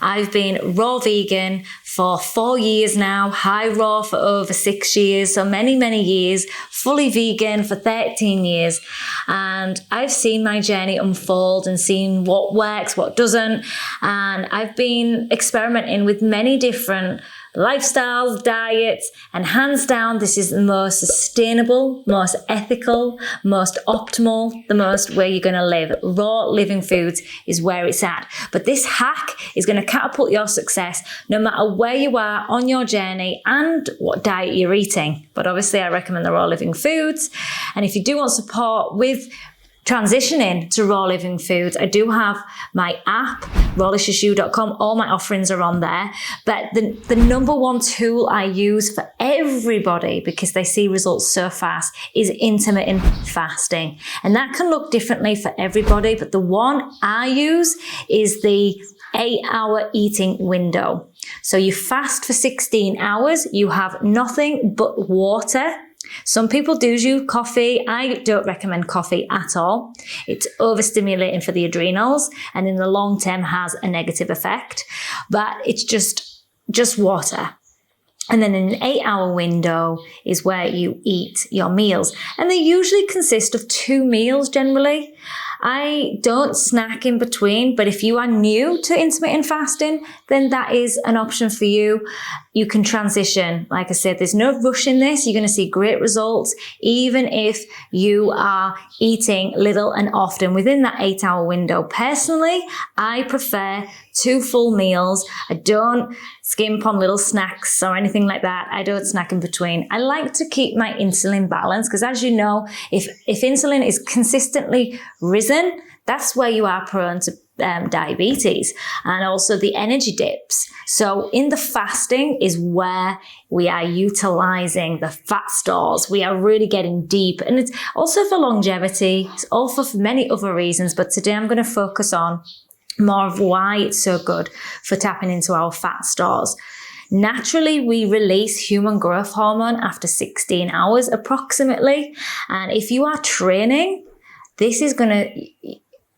I've been raw vegan for 4 years now, high raw for over 6 years, so many, many years, fully vegan for 13 years. And I've seen my journey unfold and seen what works, what doesn't. And I've been experimenting with many different lifestyles, diets, and hands down, this is the most sustainable, most ethical, most optimal, the most where you're going to live. Raw living foods is where it's at. But this hack is going to catapult your success no matter where you are on your journey and what diet you're eating. But obviously, I recommend the raw living foods. And if you do want support with transitioning to raw living foods, I do have my app, rawliciousyou.com. All my offerings are on there. But the number one tool I use for everybody, because they see results so fast, is intermittent fasting. And that can look differently for everybody, but the one I use is the 8-hour eating window. So you fast for 16 hours, you have nothing but water. Some people do use coffee. I don't recommend coffee at all. It's overstimulating for the adrenals and in the long term has a negative effect. But it's just water. And then in an 8-hour window is where you eat your meals. And they usually consist of 2 meals generally. I don't snack in between, but if you are new to intermittent fasting, then that is an option for you. You can transition. Like I said, there's no rush in this. You're going to see great results, even if you are eating little and often within that 8-hour window. Personally, I prefer 2 full meals. I don't skimp on little snacks or anything like that. I don't snack in between. I like to keep my insulin balanced because, as you know, if insulin is consistently risen, that's where you are prone to diabetes and also the energy dips. So in the fasting is where we are utilizing the fat stores. We are really getting deep, and it's also for longevity. It's also for many other reasons, but today I'm going to focus on more of why it's so good for tapping into our fat stores. Naturally, we release human growth hormone after 16 hours approximately. And if you are training,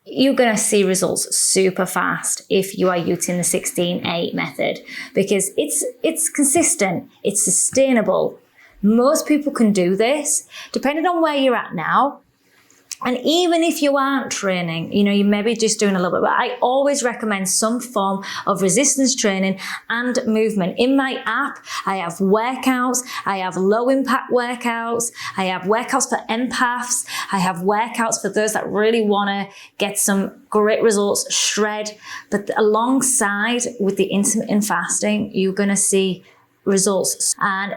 you're going to see results super fast if you are using the 16-8 method, because it's consistent, it's sustainable. Most people can do this, depending on where you're at now. And even if you aren't training, you may be just doing a little bit, but I always recommend some form of resistance training and movement. In my app, I have workouts, I have low impact workouts, I have workouts for empaths, I have workouts for those that really want to get some great results, shred. But alongside with the intermittent fasting, you're going to see results. And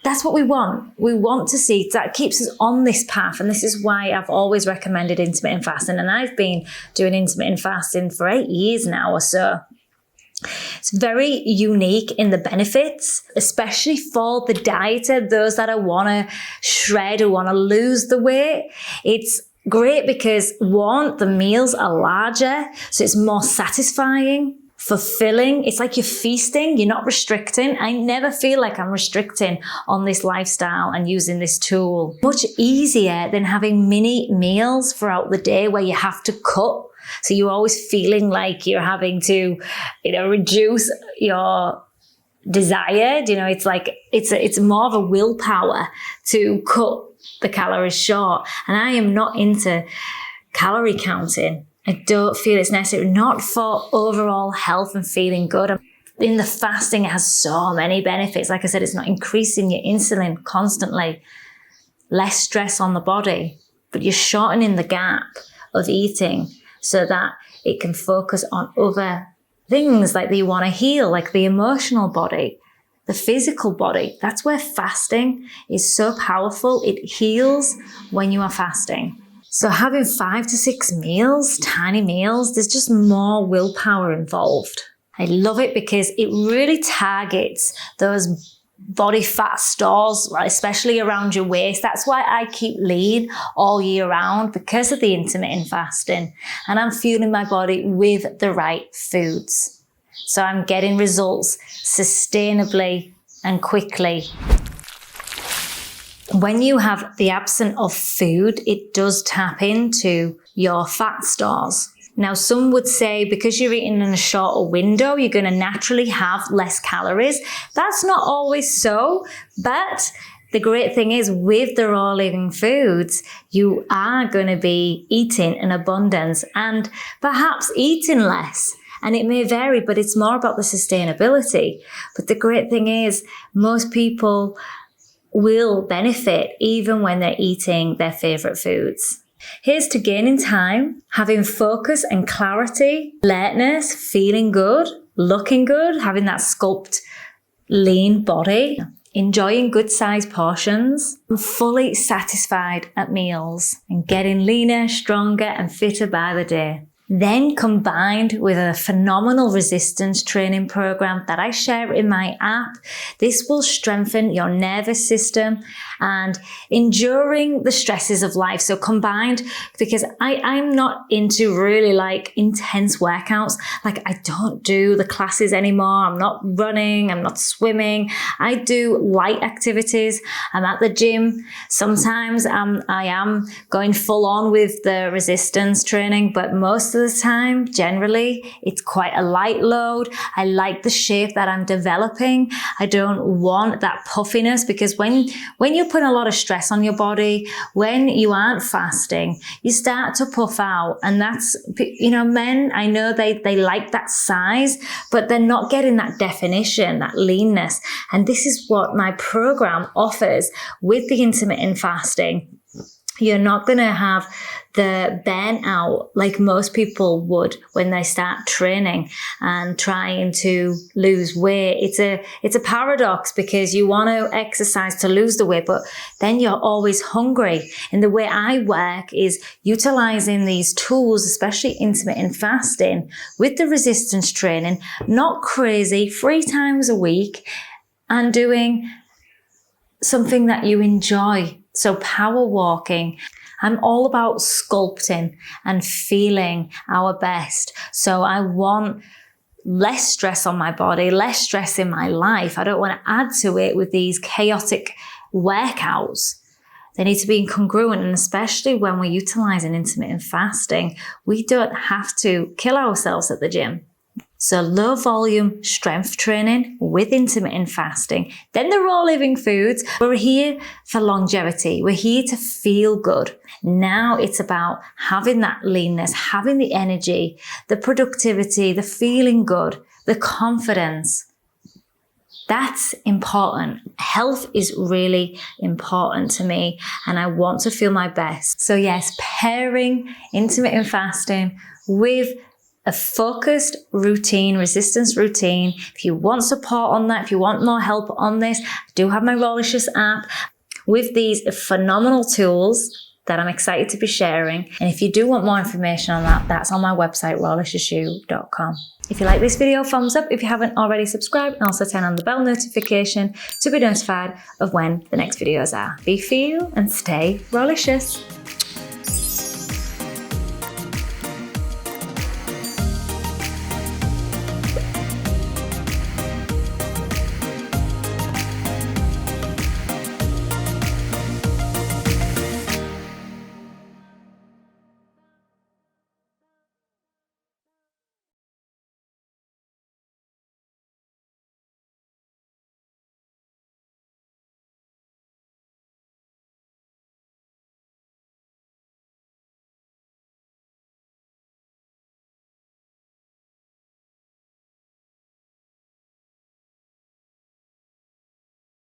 that's what we want. We want to see that keeps us on this path. And this is why I've always recommended intermittent fasting. And I've been doing intermittent fasting for 8 years now or so. It's very unique in the benefits, especially for the dieter, those that want to shred or want to lose the weight. It's great because, one, the meals are larger, so it's more satisfying, fulfilling. It's like you're feasting, you're not restricting. I never feel like I'm restricting on this lifestyle and using this tool. Much easier than having mini meals throughout the day where you have to cut. So you're always feeling like you're having to, reduce your desire. It's like, it's more of a willpower to cut the calories short. And I am not into calorie counting. I don't feel it's necessary, not for overall health and feeling good. In the fasting, it has so many benefits. Like I said, it's not increasing your insulin constantly, less stress on the body, but you're shortening the gap of eating so that it can focus on other things like that you want to heal, like the emotional body, the physical body. That's where fasting is so powerful. It heals when you are fasting. So having 5 to 6 meals, tiny meals, there's just more willpower involved. I love it because it really targets those body fat stores, especially around your waist. That's why I keep lean all year round, because of the intermittent fasting. And I'm fueling my body with the right foods. So I'm getting results sustainably and quickly. When you have the absence of food, it does tap into your fat stores. Now, some would say because you're eating in a shorter window, you're going to naturally have less calories. That's not always so, but the great thing is with the raw living foods, you are going to be eating in abundance and perhaps eating less. And it may vary, but it's more about the sustainability. But the great thing is most people will benefit even when they're eating their favorite foods. Here's to gaining time, having focus and clarity, alertness, feeling good, looking good, having that sculpt, lean body, enjoying good sized portions, and fully satisfied at meals, and getting leaner, stronger, and fitter by the day. Then combined with a phenomenal resistance training program that I share in my app, this will strengthen your nervous system and enduring the stresses of life. So combined, because I'm not into really like intense workouts. Like I don't do the classes anymore. I'm not running. I'm not swimming. I do light activities. I'm at the gym. Sometimes I am going full on with the resistance training, but most of the time, generally, it's quite a light load. I like the shape that I'm developing. I don't want that puffiness because when you're putting a lot of stress on your body, when you aren't fasting, you start to puff out. And that's, men, I know they like that size, but they're not getting that definition, that leanness. And this is what my program offers with the intermittent fasting. You're not going to have the burnout like most people would when they start training and trying to lose weight. It's a paradox because you want to exercise to lose the weight, but then you're always hungry. And the way I work is utilizing these tools, especially intermittent fasting with the resistance training, not crazy, 3 times a week, and doing something that you enjoy. So power walking. I'm all about sculpting and feeling our best. So I want less stress on my body, less stress in my life. I don't want to add to it with these chaotic workouts. They need to be congruent, and especially when we're utilizing intermittent fasting, we don't have to kill ourselves at the gym. So low volume strength training with intermittent fasting. Then the raw living foods. We're here for longevity. We're here to feel good. Now it's about having that leanness, having the energy, the productivity, the feeling good, the confidence. That's important. Health is really important to me and I want to feel my best. So yes, pairing intermittent fasting with a focused routine, resistance routine. If you want support on that, if you want more help on this, I do have my Rawlicious app with these phenomenal tools that I'm excited to be sharing. And if you do want more information on that, that's on my website, rawliciousyou.com. If you like this video, thumbs up. If you haven't already, subscribe and also turn on the bell notification to be notified of when the next videos are. Be for you and stay Rawlicious.